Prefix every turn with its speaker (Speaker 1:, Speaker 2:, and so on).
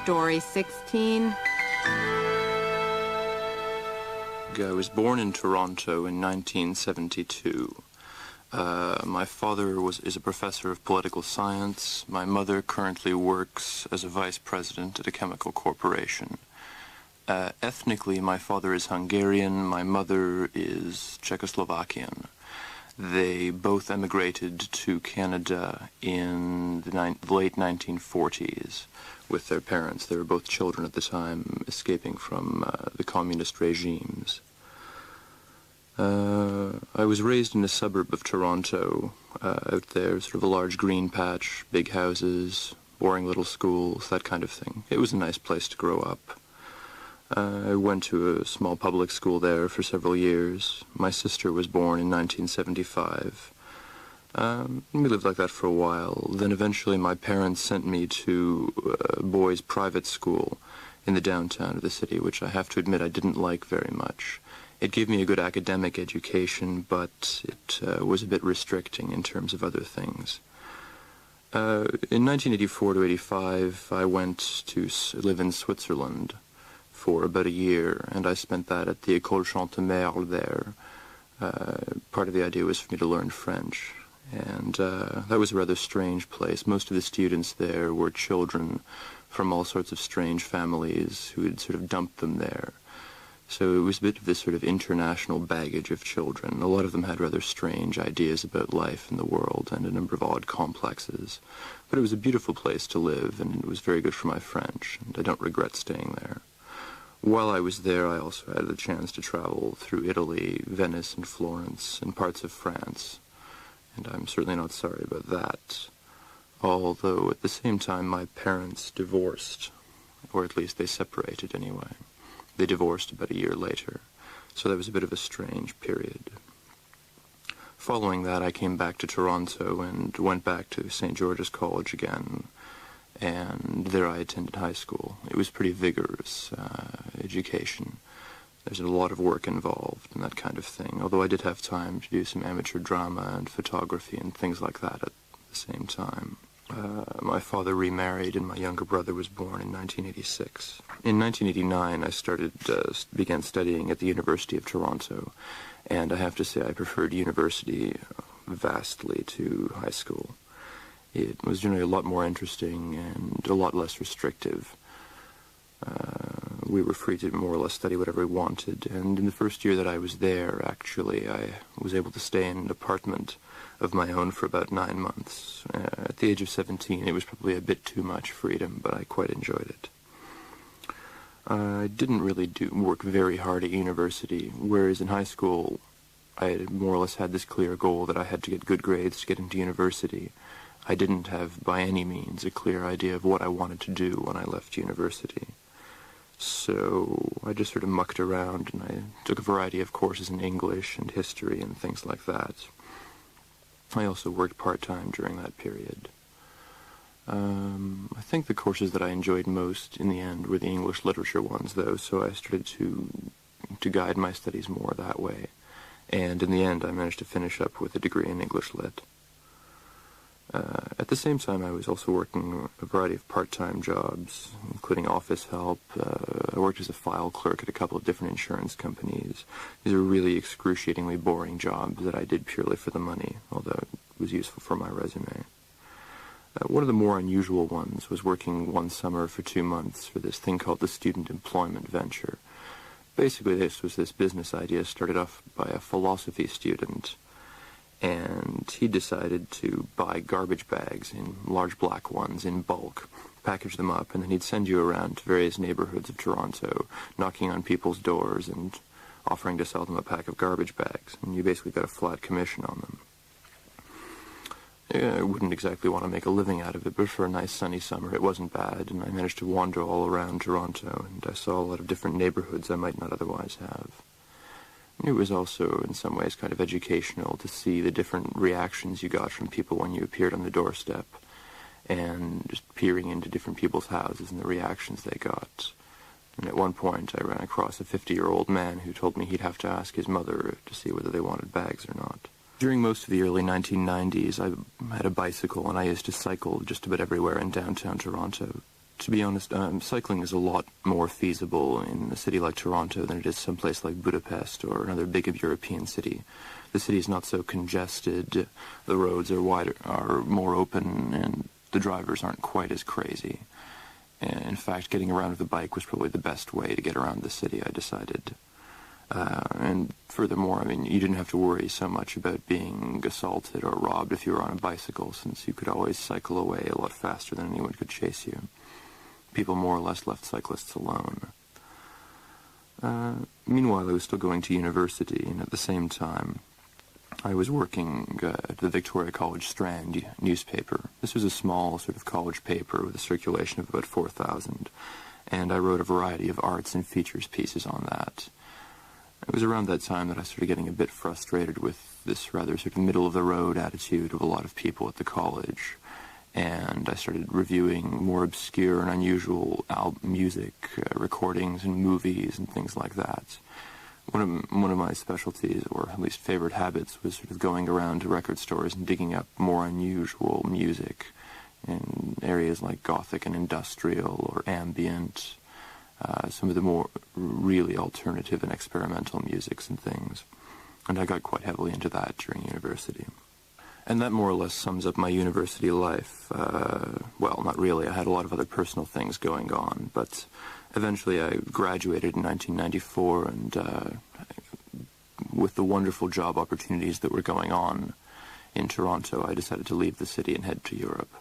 Speaker 1: Story 16.
Speaker 2: I was born in Toronto in 1972. My father is a professor of political science. My mother currently works as a vice president at a chemical corporation. Ethnically, my father is Hungarian, my mother is Czechoslovakian. They both emigrated to Canada in the late 1940s with their parents. They were both children at the time, escaping from the communist regimes. I was raised in a suburb of Toronto, out there, sort of a large green patch, big houses, boring little schools, that kind of thing. It was a nice place to grow up. I went to a small public school there for several years. My sister was born in 1975. We lived like that for a while. Then eventually my parents sent me to a boys' private school in the downtown of the city, which I have to admit I didn't like very much. It gave me a good academic education, but it was a bit restricting in terms of other things. In 1984 to 85, I went to live in Switzerland for about a year, and I spent that at the École Chantemerle there. Part of the idea was for me to learn French, and that was a rather strange place. Most of the students there were children from all sorts of strange families who had sort of dumped them there. So it was a bit of this sort of international baggage of children. A lot of them had rather strange ideas about life and the world and a number of odd complexes. But it was a beautiful place to live, and it was very good for my French, and I don't regret staying there. While I was there, I also had the chance to travel through Italy, Venice and Florence, and parts of France, and I'm certainly not sorry about that. Although, at the same time, my parents divorced, or at least they separated anyway. They divorced about a year later, so that was a bit of a strange period. Following that, I came back to Toronto and went back to St. George's College again, and there I attended high school. It was pretty vigorous education. There's a lot of work involved and that kind of thing, although I did have time to do some amateur drama and photography and things like that at the same time. My father remarried and my younger brother was born in 1986. In 1989, I began studying at the University of Toronto, and I have to say I preferred university vastly to high school. It was generally a lot more interesting and a lot less restrictive. We were free to more or less study whatever we wanted, and in the first year that I was there, actually, I was able to stay in an apartment of my own for about 9 months. At the age of 17, it was probably a bit too much freedom, but I quite enjoyed it. I didn't really work very hard at university, whereas in high school, I more or less had this clear goal that I had to get good grades to get into university. I didn't have, by any means, a clear idea of what I wanted to do when I left university. So I just sort of mucked around, and I took a variety of courses in English and history and things like that. I also worked part-time during that period. I think the courses that I enjoyed most in the end were the English literature ones, though, so I started to guide my studies more that way. And in the end, I managed to finish up with a degree in English Lit. At the same time, I was also working a variety of part-time jobs, including office help. I worked as a file clerk at a couple of different insurance companies. These are really excruciatingly boring jobs that I did purely for the money, although it was useful for my resume. One of the more unusual ones was working one summer for 2 months for this thing called the Student Employment Venture. Basically, this was this business idea started off by a philosophy student, and he decided to buy garbage bags, in large black ones, in bulk, package them up, and then he'd send you around to various neighborhoods of Toronto, knocking on people's doors and offering to sell them a pack of garbage bags, and you basically got a flat commission on them. I wouldn't exactly want to make a living out of it, but for a nice sunny summer it wasn't bad, and I managed to wander all around Toronto, and I saw a lot of different neighborhoods I might not otherwise have. It was also, in some ways, kind of educational to see the different reactions you got from people when you appeared on the doorstep, and just peering into different people's houses and the reactions they got. And at one point, I ran across a 50-year-old man who told me he'd have to ask his mother to see whether they wanted bags or not. During most of the early 1990s, I had a bicycle, and I used to cycle just about everywhere in downtown Toronto. To be honest, cycling is a lot more feasible in a city like Toronto than it is someplace like Budapest or another big European city. The city is not so congested, the roads are wider, are more open, and the drivers aren't quite as crazy. In fact, getting around with a bike was probably the best way to get around the city, I decided. And furthermore, I mean, you didn't have to worry so much about being assaulted or robbed if you were on a bicycle, since you could always cycle away a lot faster than anyone could chase you. People more or less left cyclists alone. Meanwhile, I was still going to university, and at the same time, I was working at the Victoria College Strand newspaper. This was a small sort of college paper with a circulation of about 4,000, and I wrote a variety of arts and features pieces on that. It was around that time that I started getting a bit frustrated with this rather sort of middle-of-the-road attitude of a lot of people at the college, and I started reviewing more obscure and unusual music, recordings and movies and things like that. One of my specialties, or at least favorite habits, was sort of going around to record stores and digging up more unusual music in areas like gothic and industrial or ambient, some of the more really alternative and experimental musics and things. And I got quite heavily into that during university. And that more or less sums up my university life. Well, not really. I had a lot of other personal things going on, but eventually I graduated in 1994, and with the wonderful job opportunities that were going on in Toronto, I decided to leave the city and head to Europe.